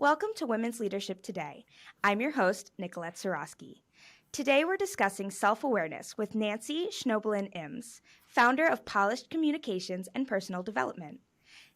Welcome to Women's Leadership Today. I'm your host, Nicolette Sorosky. Today we're discussing self-awareness with Nancy Schnoebelen Imbs, founder of Polished Communications and Personal Development.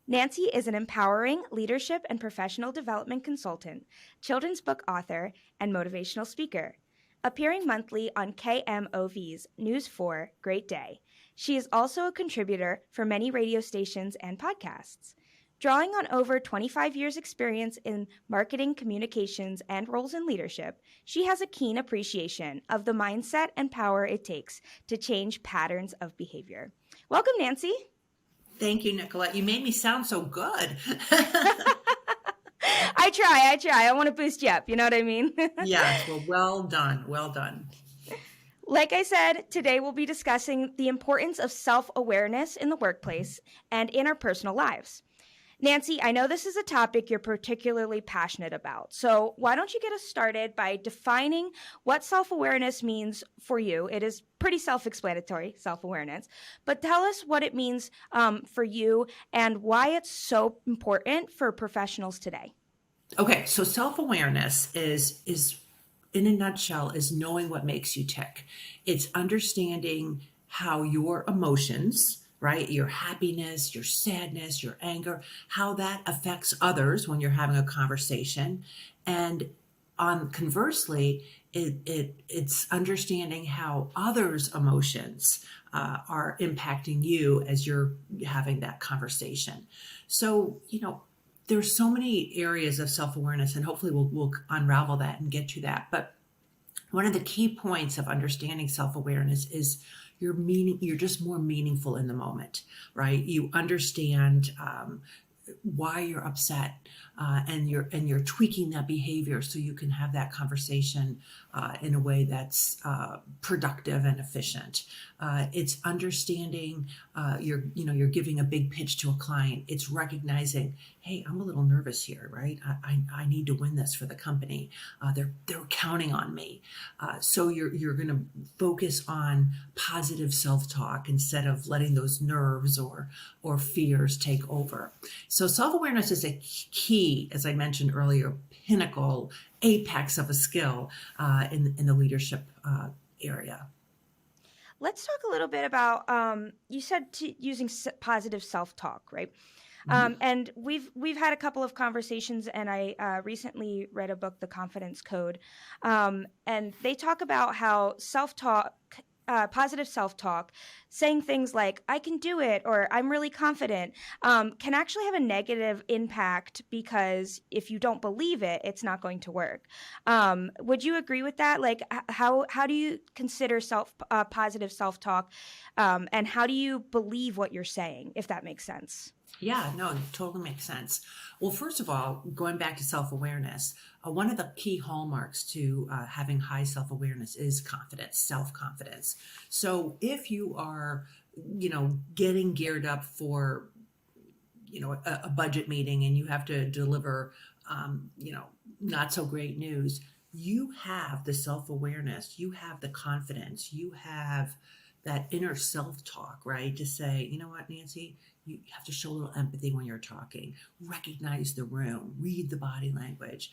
Nancy is an empowering leadership and professional development consultant, children's book author, and motivational speaker. Appearing monthly on KMOV's News 4 Great Day, she is also a contributor for many radio stations and podcasts. Drawing on over 25 years' experience in marketing, communications, and roles in leadership, she has a keen appreciation of the mindset and power it takes to change patterns of behavior. Welcome, Nancy. Thank you, Nicolette. You made me sound so good. I try. I want to boost you up. You know what I mean? Yes, well done. Well done. Like I said, today we'll be discussing the importance of self-awareness in the workplace and in our personal lives. Nancy, I know this is a topic you're particularly passionate about, so why don't you get us started by defining what self-awareness means for you? It is pretty self-explanatory, self-awareness, but tell us what it means for you and why it's so important for professionals today. Okay, so self-awareness is in a nutshell is knowing what makes you tick. It's understanding how your emotions, right? Your happiness, your sadness, your anger, how that affects others when you're having a conversation. And on conversely, it's understanding how others' emotions are impacting you as you're having that conversation. So, there's so many areas of self-awareness, and hopefully we'll unravel that and get to that. But one of the key points of understanding self-awareness is you're just more meaningful in the moment, right? You understand why you're upset, and you're tweaking that behavior so you can have that conversation in a way that's productive and efficient. It's understanding you're giving a big pitch to a client. It's recognizing, hey, I'm a little nervous here, right? I need to win this for the company. They're counting on me. So you're going to focus on positive self-talk instead of letting those nerves or fears take over. So self-awareness is a key, as I mentioned earlier, pinnacle, apex of a skill in the leadership area. Let's talk a little bit about, you said using positive self-talk, right? And we've had a couple of conversations, and I recently read a book, The Confidence Code, and they talk about how self-talk, positive self-talk, saying things like "I can do it" or "I'm really confident," can actually have a negative impact because if you don't believe it, it's not going to work. Would you agree with that? Like, how do you consider positive self-talk, and how do you believe what you're saying, if that makes sense? Yeah, no, it totally makes sense. Well, first of all, going back to self-awareness, one of the key hallmarks to having high self-awareness is confidence, self-confidence. So if you are, getting geared up for, a budget meeting and you have to deliver, not so great news, you have the self-awareness, you have the confidence, you have that inner self-talk, right? To say, you know what, Nancy, you have to show a little empathy when you're talking, recognize the room, read the body language.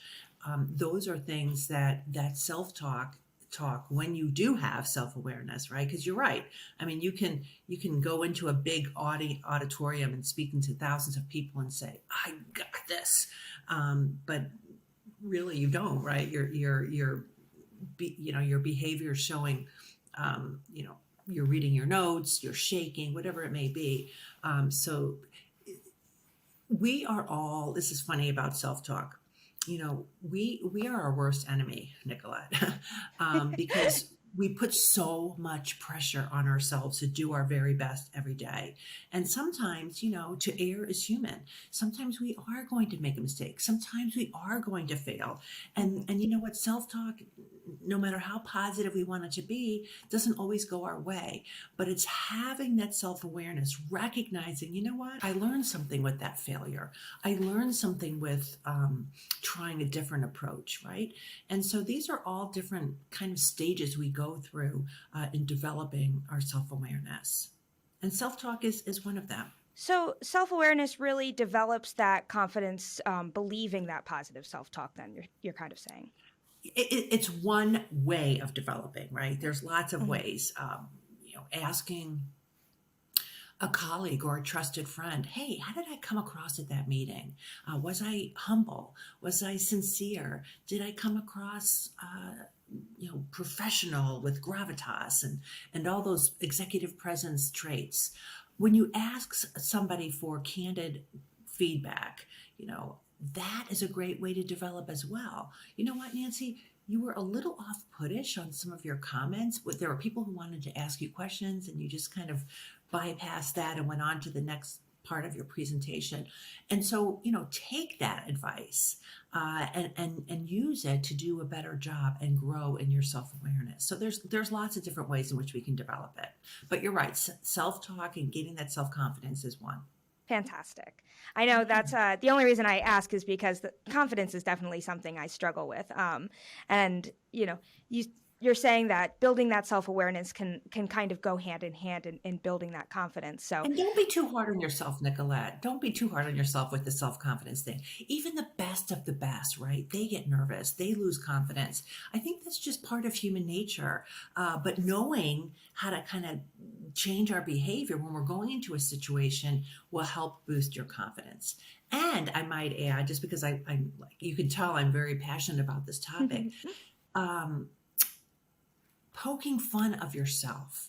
Those are things that self-talk when you do have self-awareness, right? Because you're right. I mean, you can go into a big auditorium and speaking to thousands of people and say, I got this. But really you don't, right? Your behavior showing, you're reading your notes, you're shaking, whatever it may be. So we are all, this is funny about self-talk. We are our worst enemy, Nicolette, because we put so much pressure on ourselves to do our very best every day. And sometimes, to err is human. Sometimes we are going to make a mistake. Sometimes we are going to fail. And you know what? Self-talk, no matter how positive we want it to be, doesn't always go our way. But it's having that self-awareness, recognizing, you know what? I learned something with that failure. I learned something with trying a different approach, right? And so these are all different kind of stages we go through in developing our self-awareness. And self-talk is one of them. So self-awareness really develops that confidence, believing that positive self-talk. Then you're kind of saying. It's one way of developing, right? There's lots of Mhm. ways. Asking a colleague or a trusted friend, hey, how did I come across at that meeting? Was I humble? Was I sincere? Did I come across professional with gravitas and all those executive presence traits? When you ask somebody for candid feedback, that is a great way to develop as well. You know what, Nancy? You were a little off puttish on some of your comments, but there were people who wanted to ask you questions and you just kind of bypassed that and went on to the next part of your presentation. And so, take that advice and use it to do a better job and grow in your self awareness. So there's lots of different ways in which we can develop it. But you're right, self talk and gaining that self confidence is one. Fantastic. I know Yeah. that's the only reason I ask is because the confidence is definitely something I struggle with. And you you're saying that building that self awareness can kind of go hand in hand in building that confidence. So And don't be too hard on yourself, Nicolette. Don't be too hard on yourself with the self confidence thing. Even the best of the best, right? They get nervous, they lose confidence. I think that's just part of human nature. But knowing how to kind of change our behavior when we're going into a situation will help boost your confidence. And I might add, just because I'm like, you can tell I'm very passionate about this topic. Um, Poking fun of yourself,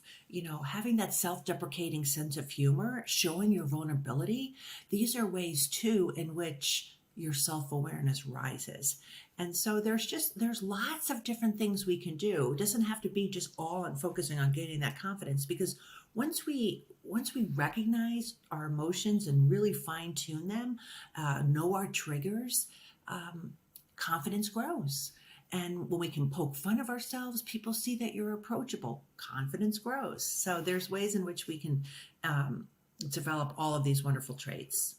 having that self deprecating sense of humor, showing your vulnerability, these are ways too in which your self awareness rises. And so there's lots of different things we can do. It doesn't have to be just all on focusing on gaining that confidence because once we recognize our emotions and really fine tune them, know our triggers, um, confidence grows. And when we can poke fun of ourselves, people see that you're approachable. Confidence grows. So there's ways in which we can develop all of these wonderful traits.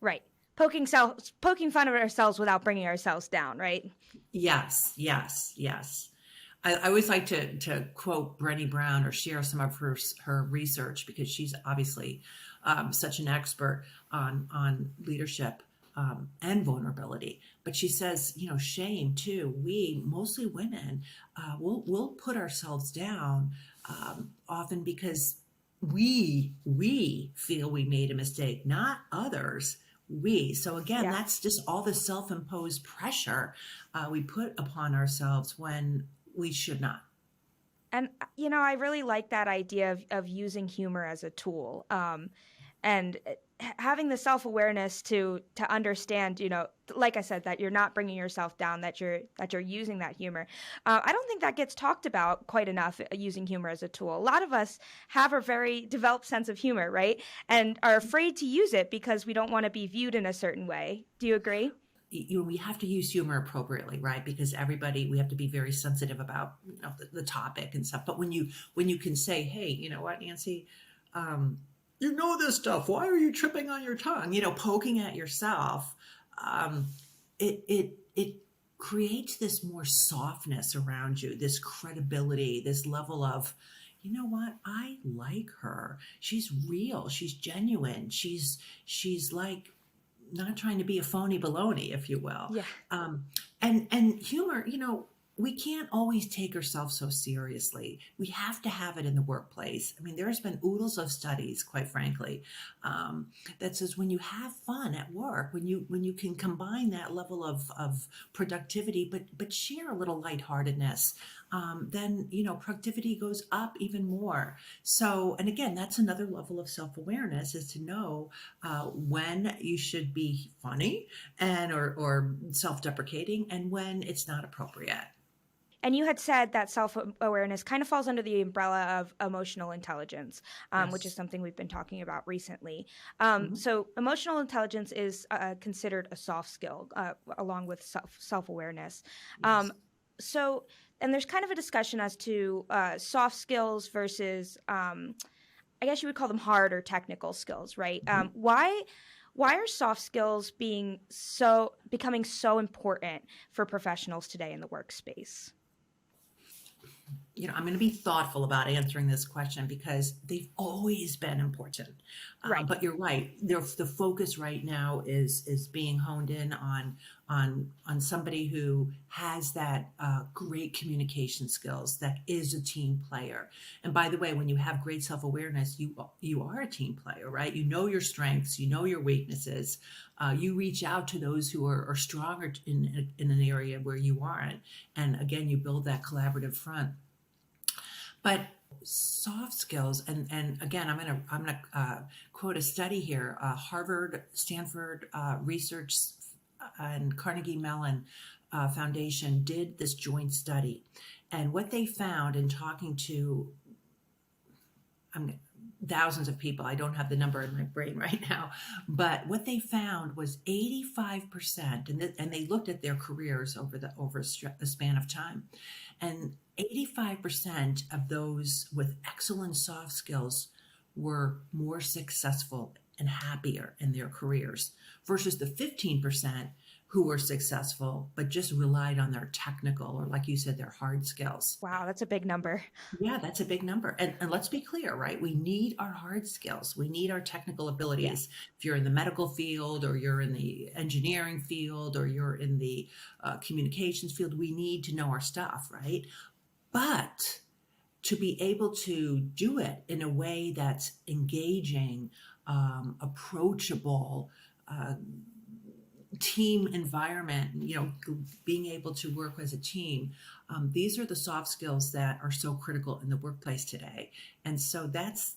right, poking fun of ourselves without bringing ourselves down. Right. Yes, yes, yes. I always like to quote Brené Brown or share some of her research because she's obviously such an expert on leadership and vulnerability. But she says, shame too. We, mostly women, will put ourselves down often because we feel we made a mistake, not others. We. So again, Yeah. that's just all the self-imposed pressure we put upon ourselves when we should not. And I really like that idea of using humor as a tool, and having the self awareness to understand, like I said, that you're not bringing yourself down, that you're using that humor. I don't think that gets talked about quite enough. Using humor as a tool. A lot of us have a very developed sense of humor, right, and are afraid to use it because we don't want to be viewed in a certain way. Do you agree? We have to use humor appropriately, right? Because everybody, we have to be very sensitive about the topic and stuff. But when you can say, hey, you know what, Nancy, um, you know this stuff. Why are you tripping on your tongue? Poking at yourself. Um, it creates this more softness around you, this credibility, this level of, you know what, I like her. She's real. She's genuine. She's like not trying to be a phony baloney, if you will. Yeah. And humor, we can't always take ourselves so seriously. We have to have it in the workplace. I mean, there's been oodles of studies, quite frankly, that says when you have fun at work, when you can combine that level of productivity, but share a little lightheartedness, then productivity goes up even more. So, and again, that's another level of self awareness is to know when you should be funny and or self-deprecating and when it's not appropriate. And you had said that self awareness kind of falls under the umbrella of emotional intelligence, which is Yes. something we've been talking about recently. Mhm. So, emotional intelligence is considered a soft skill along with self awareness. Um, Yes. so, and there's kind of a discussion as to soft skills versus, I guess you would call them hard or technical skills, right? Mhm. Why are soft skills becoming so important for professionals today in the workspace? I'm going to be thoughtful about answering this question because they've always been important. Right. But you're right. The focus right now is being honed in on somebody who has that great communication skills, that is a team player. And by the way, when you have great self awareness, you are a team player, right? You know your strengths, you know your weaknesses. You reach out to those who are stronger in an area where you aren't, and again, you build that collaborative front. But soft skills, and again, I'm gonna quote a study here. Harvard, Stanford research and Carnegie Mellon Foundation did this joint study, and what they found in talking to I'm thousands of people. I don't have the number in my brain right now, but what they found was 85%, and they looked at their careers over a span of time, and 85% of those with excellent soft skills were more successful and happier in their careers versus the 15% who were successful but just relied on their technical, or like you said, their hard skills. Wow, that's a big number. Yeah, that's a big number. And let's be clear, right? We need our hard skills. We need our technical Yeah. abilities. If you're in the medical field, or you're in the engineering field, or you're in the communications field, we need to know our stuff, right? But to be able to do it in a way that's engaging, approachable, uh, team environment, being able to work as a team. These are the soft skills that are so critical in the workplace today. And so that's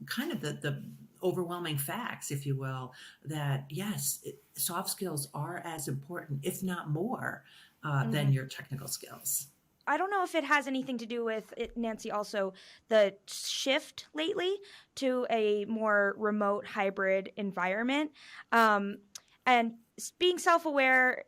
kind of the overwhelming facts, if you will, that yes, soft skills are as important, if not more, Hmm. than your technical skills. I don't know if it has anything to do with it, Nancy, also the shift lately to a more remote hybrid environment. Um, and being self aware,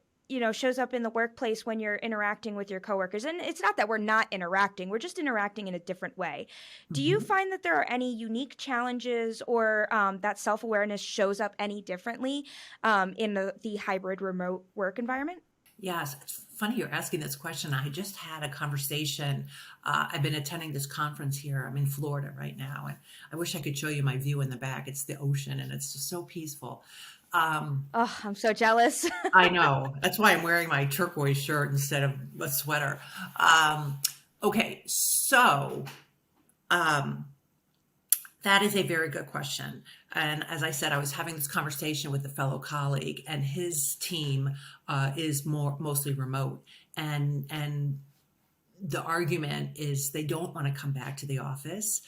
shows up in the workplace when you're interacting with your coworkers. And it's not that we're not interacting, we're just interacting in a different way. Do you Mhm. find that there are any unique challenges or that self awareness shows up any differently in the hybrid remote work environment? Yes, it's funny you're asking this question. I just had a conversation. I've been attending this conference here. I'm in Florida right now, and I wish I could show you my view in the back. It's the ocean, and it's just so peaceful. Um, Oh, I'm so jealous. I know. That's why I'm wearing my turquoise shirt instead of a sweater. Um, okay, so um, that is a very good question. And as I said, I was having this conversation with a fellow colleague, and his team is mostly remote, and the argument is they don't want to come back to the office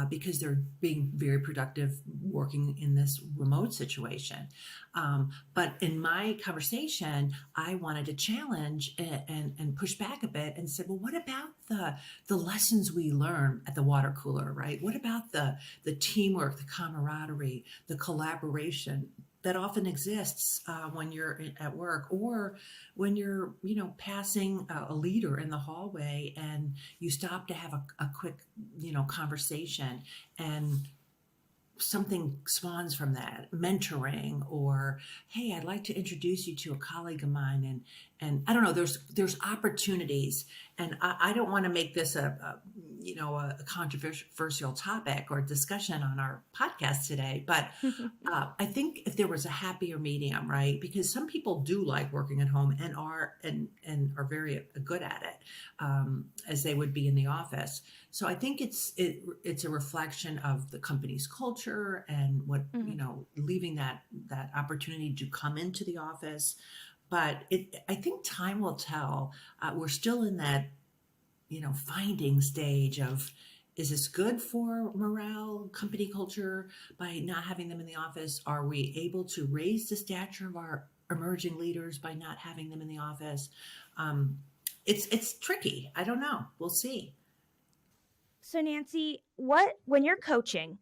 because they're being very productive working in this remote situation. But in my conversation, I wanted to challenge and push back a bit and said, well, what about the lessons we learn at the water cooler, right? What about the teamwork, the camaraderie, the collaboration that often exists when you're at work, or when you're passing a leader in the hallway and you stop to have a quick conversation, and something spawns from that, mentoring, or hey, I'd like to introduce you to a colleague of mine, and I don't know, there's opportunities. And I don't want to make this a controversial topic or discussion on our podcast today, but I think if there was a happier medium, right? Because some people do like working at home and are very good at it, as they would be in the office. So I think it's a reflection of the company's culture and what Mhm. leaving that opportunity to come into the office. But I think time will tell. We're still in that finding stage of, is this good for morale, company culture, by not having them in the office? Are we able to raise the stature of our emerging leaders by not having them in the office? Um, it's tricky. I don't know. We'll see. So Nancy, when you're coaching,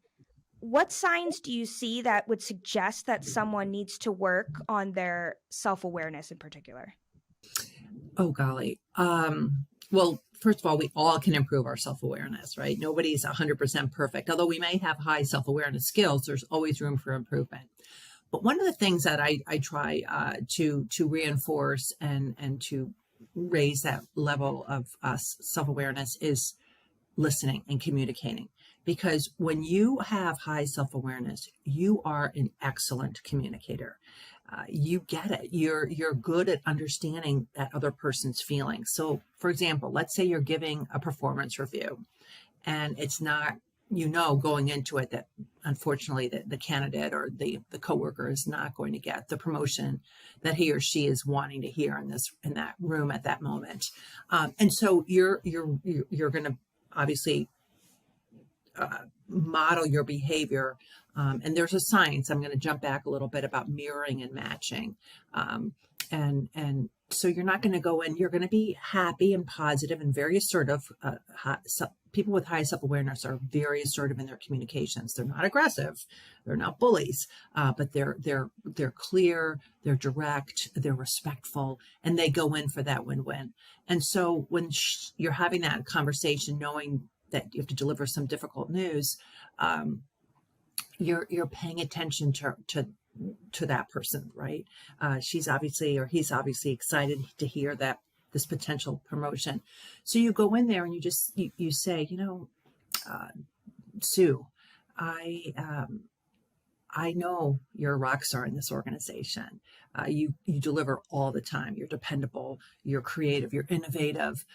what signs do you see that would suggest that someone needs to work on their self-awareness in particular? Oh, golly. Well, first of all, we all can improve our self awareness, right? Nobody's 100% perfect. Although we may have high self awareness skills, there's always room for improvement. But one of the things that I try to reinforce and to raise that level of self-awareness is listening and communicating. Because when you have high self-awareness, you are an excellent communicator. You get it. You're good at understanding that other person's feelings. So, for example, let's say you're giving a performance review, and it's not, going into it, that unfortunately the candidate or the coworker is not going to get the promotion that he or she is wanting to hear in that room at that moment. And so you're going to obviously model your behavior. And there's a science. I'm going to jump back a little bit about mirroring and matching. And so you're not going to go in, you're going to be happy and positive and very assertive. People with high self-awareness are very assertive in their communications. They're not aggressive. They're not bullies, but they're clear, they're direct, they're respectful, and they go in for that win-win. And so when you're having that conversation, knowing that you have to deliver some difficult news, you're paying attention to that person, right? She's obviously, or he's obviously excited to hear that this potential promotion. So you go in there and you say, Sue, I know you're a rock star in this organization. You deliver all the time. You're dependable. You're creative. You're innovative.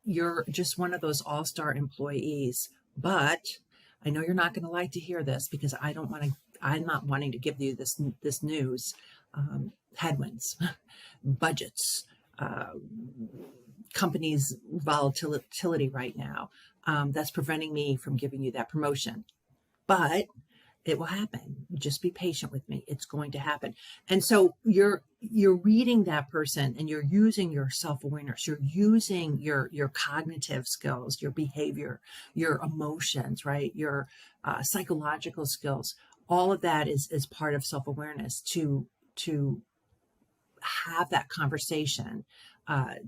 You're just one of those all-star employees. But I know you're not going to like to hear this, because I'm not wanting to give you this news. Headwinds, budgets, companies' volatility right now. That's preventing me from giving you that promotion. But it will happen. Just be patient with me. It's going to happen. And so you're reading that person, and you're using your self-awareness. You're using your cognitive skills, your behavior, your emotions, right? Your psychological skills. All of that is part of self-awareness to have that conversation,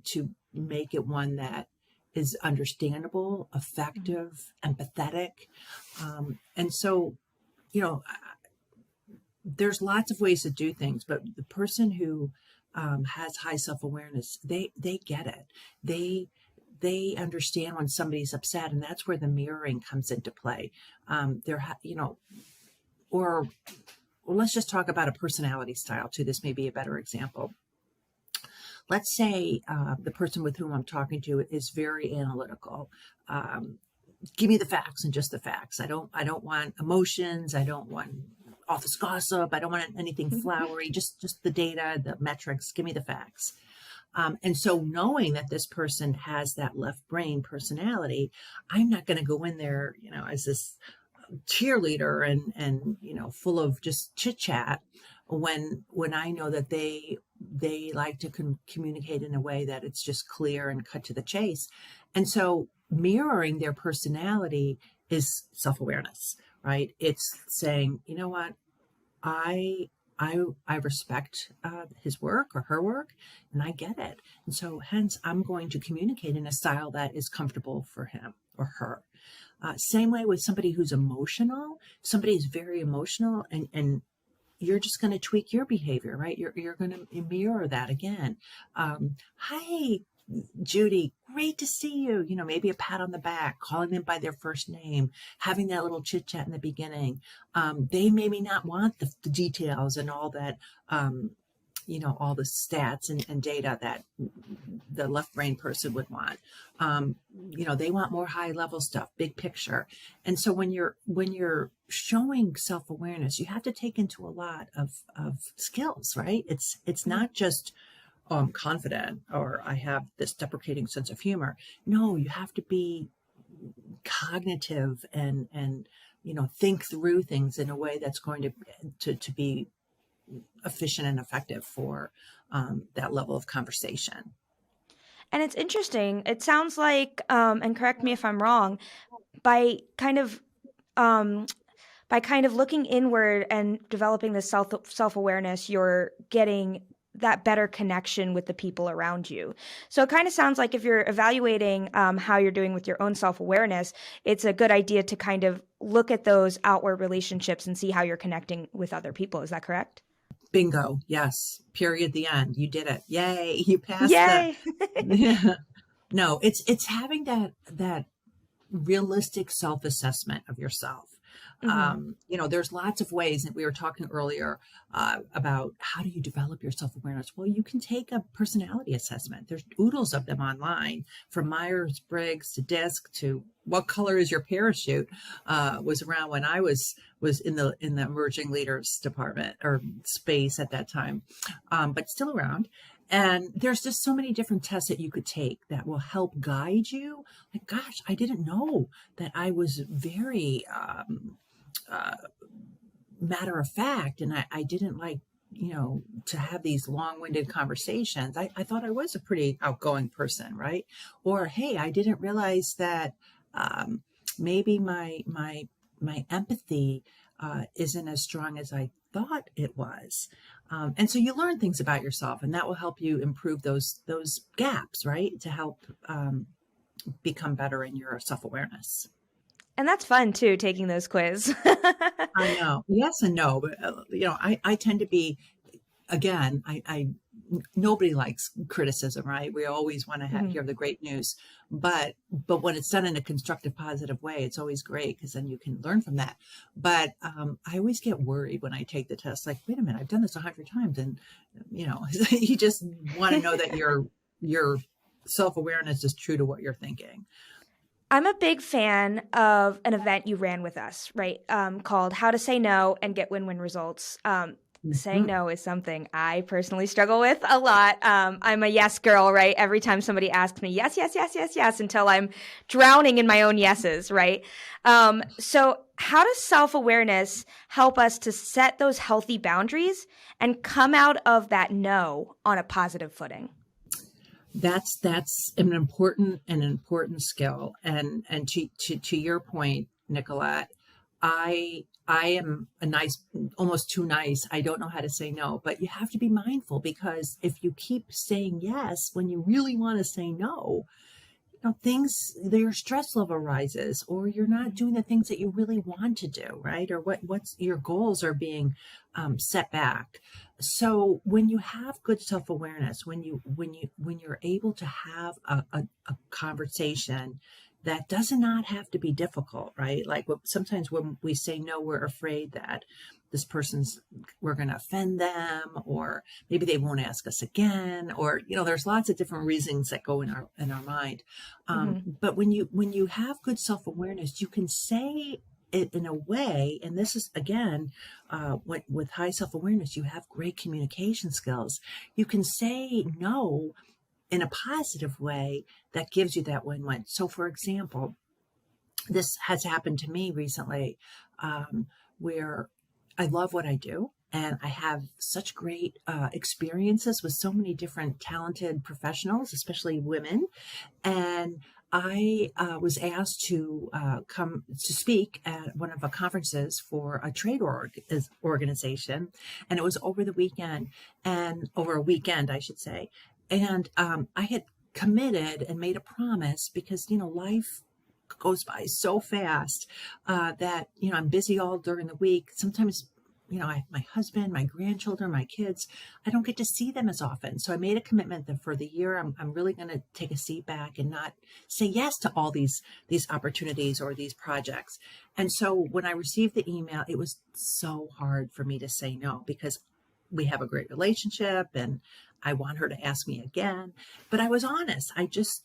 to make it one that is understandable, effective, empathetic. And so, there's lots of ways to do things, but the person who has high self-awareness, they get it. They understand when somebody's upset, and that's where the mirroring comes into play. Or let's just talk about a personality style too. This may be a better example. Let's say the person with whom I'm talking to is very analytical. Give me the facts and just the facts. I don't want emotions. I don't want office gossip. I don't want anything flowery. Just the data, the metrics. Give me the facts. And so knowing that this person has that left brain personality, I'm not going to go in there, as this cheerleader and full of just chit chat, when I know that they like to communicate in a way that it's just clear and cut to the chase. And so mirroring their personality is self-awareness, right? It's saying, you know what, I respect his work or her work, and I get it. And so hence I'm going to communicate in a style that is comfortable for him or her. Same way with somebody who's emotional. Somebody is very emotional, and you're just going to tweak your behavior, right? You're going to mirror that again. Hi, Judy, great to see you. Maybe a pat on the back, calling them by their first name, having that little chit chat in the beginning. They maybe not want the details and all that, all the stats and data that the left brain person would want. They want more high level stuff, big picture. And so when you're showing self-awareness, you have to take into a lot of skills, right? It's not just I'm confident or I have this deprecating sense of humor. No, you have to be cognitive and think through things in a way that's going to be efficient and effective for that level of conversation. And it's interesting. It sounds like, and correct me if I'm wrong, by kind of um, looking inward and developing this self-awareness, you're getting that better connection with the people around you. So it kind of sounds like if you're evaluating how you're doing with your own self-awareness, it's a good idea to kind of look at those outward relationships and see how you're connecting with other people. Is that correct? Bingo. Yes. Period. The end. You did it. Yay. You passed the, Yay! yeah. No, it's having that realistic self-assessment of yourself. Hmm. There's lots of ways that we were talking earlier about how do you develop your self-awareness. Well, you can take a personality assessment. There's oodles of them online, from Myers-Briggs to DISC to what color is your parachute. Was around when I was in the emerging leaders department or space at that time, but still around. And there's just so many different tests that you could take that will help guide you. Like, gosh, I didn't know that I was very uh, matter of fact, and I didn't like, to have these long-winded conversations. I thought I was a pretty outgoing person, right? Or, hey, I didn't realize that um, maybe my empathy isn't as strong as I thought it was. And so you learn things about yourself, and that will help you improve those gaps, right? To help become better in your self-awareness. And that's fun too, taking those quiz. I know. Yes and no, but I tend to be, again, nobody likes criticism, right? We always want to Mhm. hear the great news, but when it's done in a constructive, positive way, it's always great because then you can learn from that. But I always get worried when I take the test. Like, wait a minute, I've done this 100 times, and you just want to know that your self awareness is true to what you're thinking. I'm a big fan of an event you ran with us, right? Called How to Say No and Get Win Win Results. Saying Mhm. no is something I personally struggle with a lot. I'm a yes girl, right? Every time somebody asks me, yes, yes, yes, yes, yes, until I'm drowning in my own yeses, right? So, how does self awareness help us to set those healthy boundaries and come out of that no on a positive footing? That's an important skill, and to your point, Nicolette, I am a nice, almost too nice. I don't know how to say no, but you have to be mindful, because if you keep saying yes when you really want to say no, things, your stress level rises, or you're not doing the things that you really want to do, right? Or what's your goals are being set back. So when you have good self-awareness, when you're able to have a conversation that does not have to be difficult, right? Like, sometimes when we say no, we're afraid that this person's, we're going to offend them, or maybe they won't ask us again, or there's lots of different reasons that go in our mind. Hmm. But when you have good self-awareness, you can say it in a way, and this is, again, with high self-awareness, you have great communication skills. You can say no in a positive way that gives you that win-win. So, for example, this has happened to me recently, um, where I love what I do. And I have such great experiences with so many different talented professionals, especially women. And I was asked to come to speak at one of the conferences for a trade organization, and it was over the weekend, and over a weekend, I should say. And I had committed and made a promise, because life goes by so fast, that I'm busy all during the week. Sometimes, my husband, my grandchildren, my kids, I don't get to see them as often. So I made a commitment that for the year, I'm really going to take a seat back and not say yes to all these opportunities or these projects. And so when I received the email, it was so hard for me to say no, because we have a great relationship, and I want her to ask me again. But I was honest.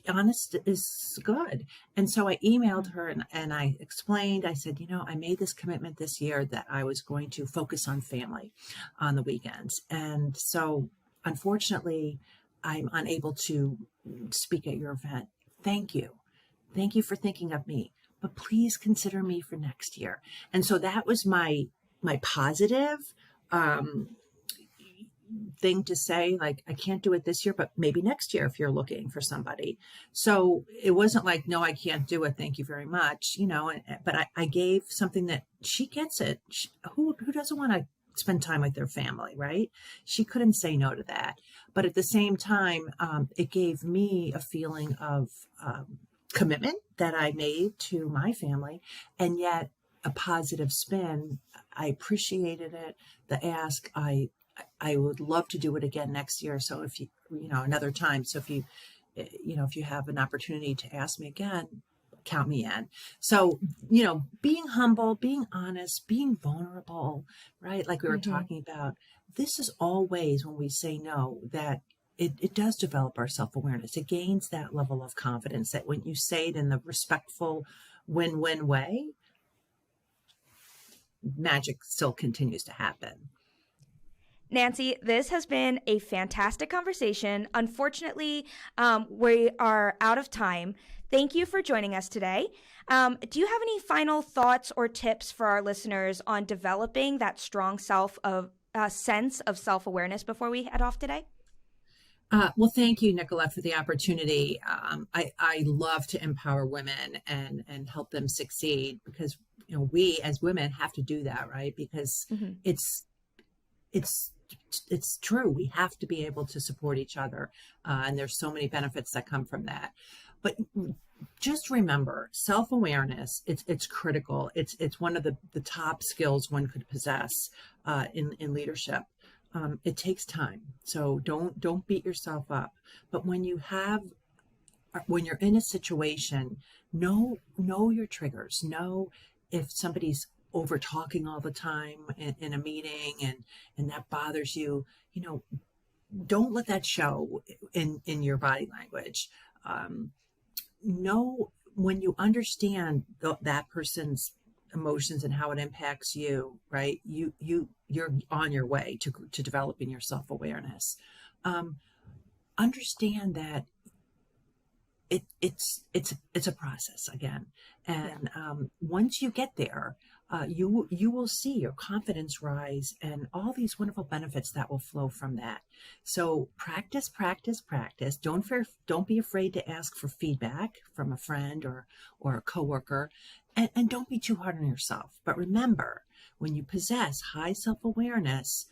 Honest is good. And so I emailed her, and I explained, I said, I made this commitment this year that I was going to focus on family on the weekends. And so, unfortunately, I'm unable to speak at your event. Thank you. Thank you for thinking of me. But please consider me for next year. And so that was my positive um, thing to say, like, I can't do it this year, but maybe next year if you're looking for somebody. So it wasn't like, no, I can't do it, thank you very much, but I gave something that she gets it. Who doesn't want to spend time with their family, right? She couldn't say no to that. But at the same time, it gave me a feeling of commitment that I made to my family, and yet a positive spin. I appreciated it. The ask, I I would love to do it again next year. So if another time. So if you have an opportunity to ask me again, count me in. So, being humble, being honest, being vulnerable, right? Like we were Mm-hmm. talking about, this is all ways when we say no that it does develop our self-awareness. It gains that level of confidence that when you say it in the respectful win-win way, magic still continues to happen. Nancy, this has been a fantastic conversation. Unfortunately, we are out of time. Thank you for joining us today. Do you have any final thoughts or tips for our listeners on developing that strong sense of self-awareness before we head off today? Well, thank you, Nicolette, for the opportunity. I love to empower women and help them succeed because we as women have to do that, right? Because Mm-hmm. it's it's it's true. We have to be able to support each other, and there's so many benefits that come from that. But just remember, self-awareness. It's critical. It's one of the top skills one could possess in leadership. It takes time, so don't beat yourself up. But when you're in a situation, know your triggers. Know if somebody's over talking all the time in a meeting and that bothers you. Don't let that show in your body language. Know when you understand that person's emotions and how it impacts you, right? You're on your way to developing your self-awareness. Understand that it's a process again, Yeah. and once you get there, you will see your confidence rise and all these wonderful benefits that will flow from that. So practice, practice, practice. Don't be afraid to ask for feedback from a friend or a coworker, and don't be too hard on yourself. But remember, when you possess high self-awareness,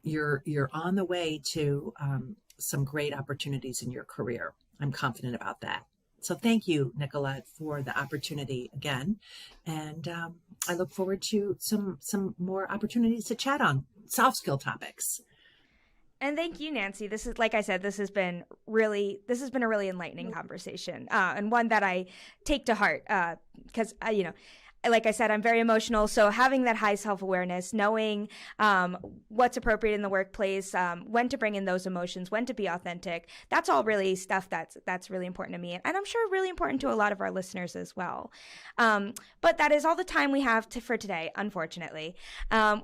you're on the way to some great opportunities in your career. I'm confident about that. So thank you, Nicolette, for the opportunity again. And I look forward to some more opportunities to chat on soft skill topics. And thank you, Nancy. This is, like I said, this has been a really enlightening conversation, and one that I take to heart because like I said, I'm very emotional. So having that high self-awareness, knowing what's appropriate in the workplace, when to bring in those emotions, when to be authentic, that's all really stuff that's really important to me. And I'm sure really important to a lot of our listeners as well. But that is all the time we have for today, unfortunately.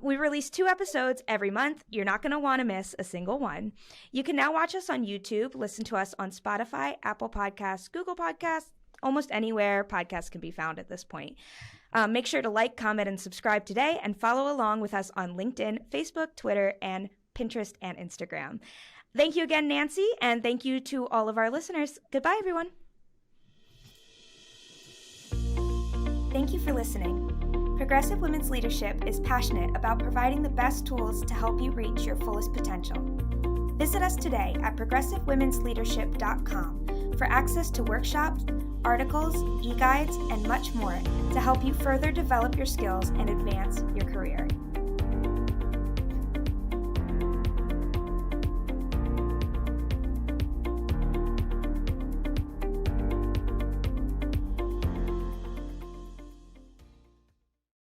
We release 2 episodes every month. You're not going to want to miss a single one. You can now watch us on YouTube, listen to us on Spotify, Apple Podcasts, Google Podcasts, almost anywhere podcasts can be found at this point. Make sure to like, comment, and subscribe today, and follow along with us on LinkedIn, Facebook, Twitter, and Pinterest and Instagram. Thank you again, Nancy, and thank you to all of our listeners. Goodbye, everyone. Thank you for listening. Progressive Women's Leadership is passionate about providing the best tools to help you reach your fullest potential. Visit us today at progressivewomensleadership.com for access to workshops, articles, e-guides, and much more to help you further develop your skills and advance your career.